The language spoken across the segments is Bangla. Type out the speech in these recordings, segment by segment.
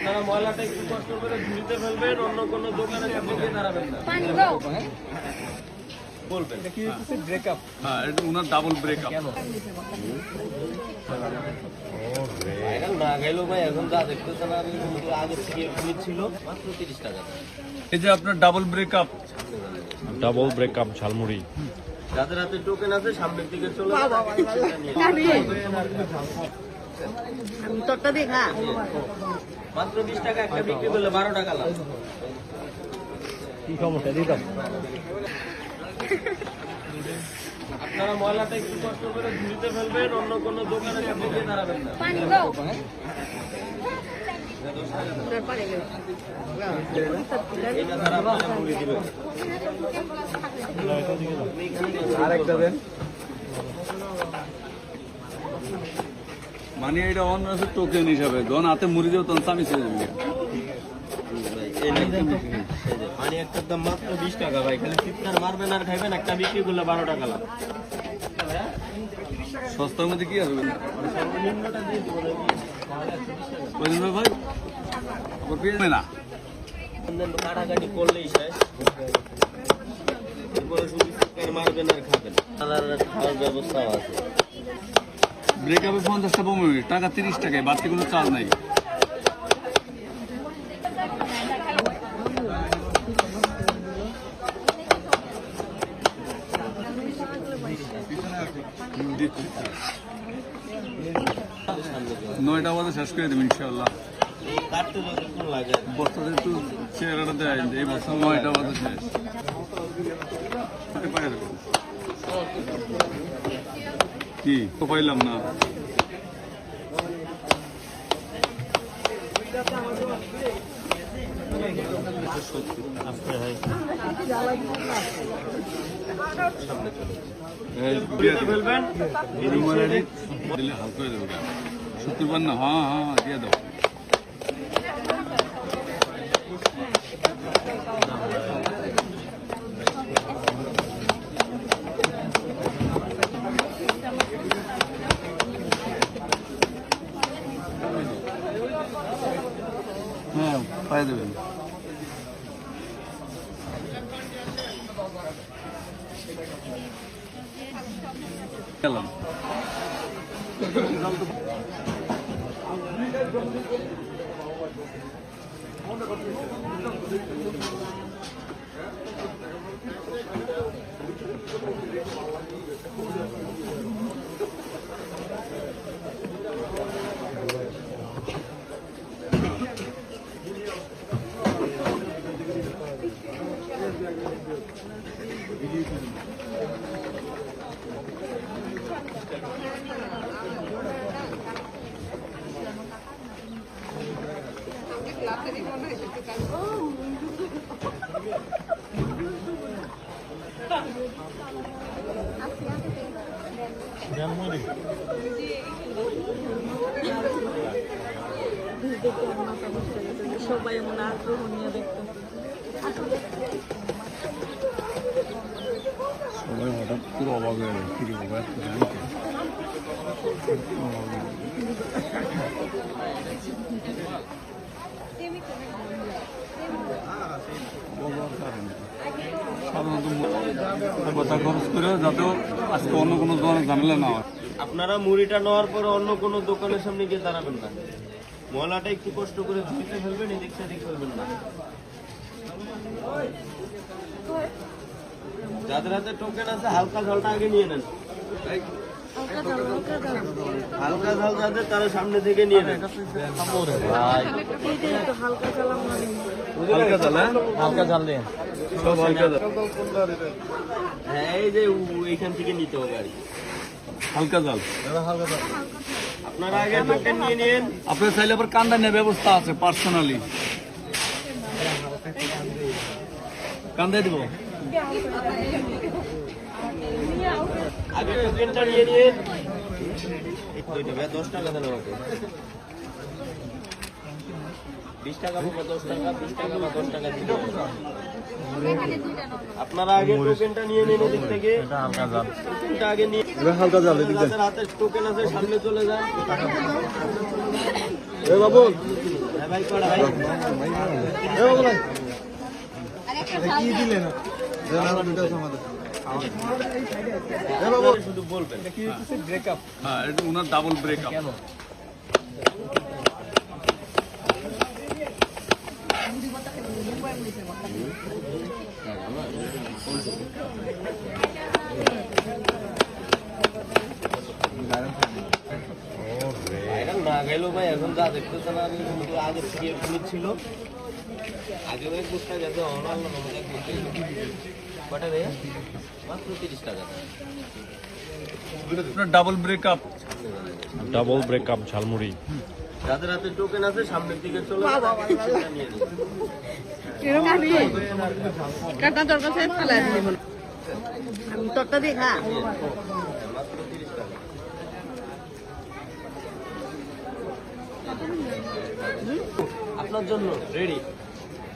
আপনারা ময়লাটা একটু কষ্ট করে ধুইতে ফেলবেন, অন্য কোনো দোকানে গিয়ে দাঁড়াবেন না। বলবেন এটা কি হচ্ছে ব্রেকআপ? হ্যাঁ, এটা ওনার ডাবল ব্রেকআপ। কেন ভাইরাল না গেল ভাই? এখন যা দেখতেছেন আর আগে থেকে ফ্রি ছিল মাত্র 30 টাকা। এই যে আপনার double breakup, double breakup jhalmuri. যাদের হাতে টোকেন আছে সামনের দিকে চলে তোরটা দেখা মাত্র 20 টাকা একটা বিক্রি করলে 12 টাকা লাভ। কি সমস্যা দিতাম? আপনারা ময়লাটা একটু কষ্ট করে ধুইতে ফেলবেন, অন্য কোনো দোকানে গিয়ে দাঁড়াবেন না। পানি দাও এটা তারা আপনারা মুড়ি দিবেন। আরেকটা দেন। মানে এটা অন্য আছে টোকেন হিসাবে, যখন হাতে মুড়ি দেবো তখন চামি ছেড়ে দেবে। পানি একটার দাম মাত্র 20 টাকা ভাই, খালি চিৎকার মারবেন আর খাইবেন, একটা বিক্রি করলে 12 টাকা লাভ। সস্তার মধ্যে কি আসবে সর্বনিম্নটা দিয়ে দিব ভাই? আবার পেয়ে না কাটাকাটি করলেই শেষ। এরপরে শুধু চিৎকার মারবেন আর খাবেন, খাওয়ার ব্যবস্থা আছে। ব্রেকআপে 50টা বোম, টাকা 30 টাকায়, বাড়তি কোনো চার্জ নাই। নয়টা বাজে শেষ করে দেবেন ইনশাল্লাহ। কাটতে যতক্ষণ লাগে বস্তাতে একটু চেহারাটা দেয়, এই বস্তা 9টা বাজে শেষ। কি তো পাইলাম না। ফেলবেন দিলে হাল করে দেবো, 70 না? হ্যাঁ হ্যাঁ দিয়ে দাও। হ্যাঁ পাই দেবেন। গেলাম সবাই মনে আগ্রহ নিয়ে দেখতো। সবাই হঠাৎ পুরো অবাক হয়ে গেল, কি রে বাবা এত জানি তো। সাধারণত কথা খরচ করে যাতে আজকে অন্য কোনো ধরনের ঝামেলা না হয়। আপনারা মুড়িটা নেওয়ার পরে অন্য কোনো দোকানের সামনে গিয়ে দাঁড়াবেন না। ময়লাটা একটু কষ্ট করে ধুইতে ফেলবেন, এদিক সেদিক করবেন না। যাদের হাতে টোকেন আছে হালকা ঝালটা আগে নিয়ে নেন। হালকা ঝাল যাদের তারা সামনে থেকে নিয়ে নেন। হালকা ঝাল, হ্যাঁ হালকা ঝাল দেন। সব হালকা ঝাল। হ্যাঁ এই যে এইখান থেকে নিতে হবে আর কি। হালকা ঝাল আপনারা আগে টোকেন নিয়ে নিন। আপনার চাইলে আবার কান্দা নেওয়ার ব্যবস্থা আছে পার্সোনালি। কান্দাই দিব। আগে টোকেনটা নিয়ে নিন। 10 টাকা দেন আমাকে। 20 টাকা বা 10 টাকা, 20 টাকা বা 10 টাকা দিতে হবে। আপনারা আগে টোকেনটা নিয়ে নিন এদিক থেকে। হালকা ঝাল। টোকেনটা আগে নিয়ে হালকা ঝাল যাদের হাতে টোকেন আছে সামনে চলে যান। বাবু ভাই কড়া ভাই শুধু বলবেন হ্যাঁ এটা ওনার ডাবল ব্রেকআপ এখন না গেল ভাই এখন যা দেখতেছে না আমি কিন্তু আগে থেকে ছিল আগে ভাই বুঝতে যাতে অনলাইন নমুনা কটা রে মাত্র 30 টাকা ওনার double breakup double breakup jhalmuri যাদের হাতে টোকেন আছে সামনের দিকে চলে নিয়ে নিন কিরকম আমি কাটা তোর কাছে ফেলাই দিব আমি তোরটা দেখা মাত্র 30 টাকা আপনার জন্য রেডি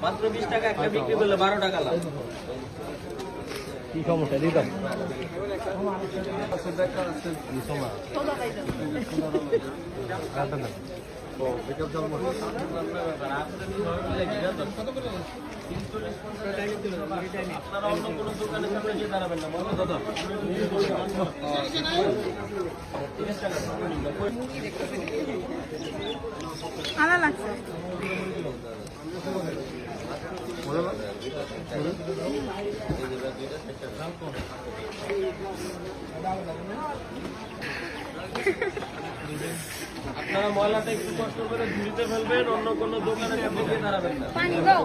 মাত্র 20 টাকা একটা বিক্রি করলে 12 টাকা লাভ কি সমস্যা দিতাম আপনারা অন্য কোনো দোকানের সামনে গিয়ে দাঁড়াবেন না মনে দাদা ভালো লাগছে আপনারা ময়লাটা একটু কষ্ট করে ঝুড়িতে ফেলবেন অন্য কোনো দোকানের সামনে গিয়ে দাঁড়াবেন না পানি দাও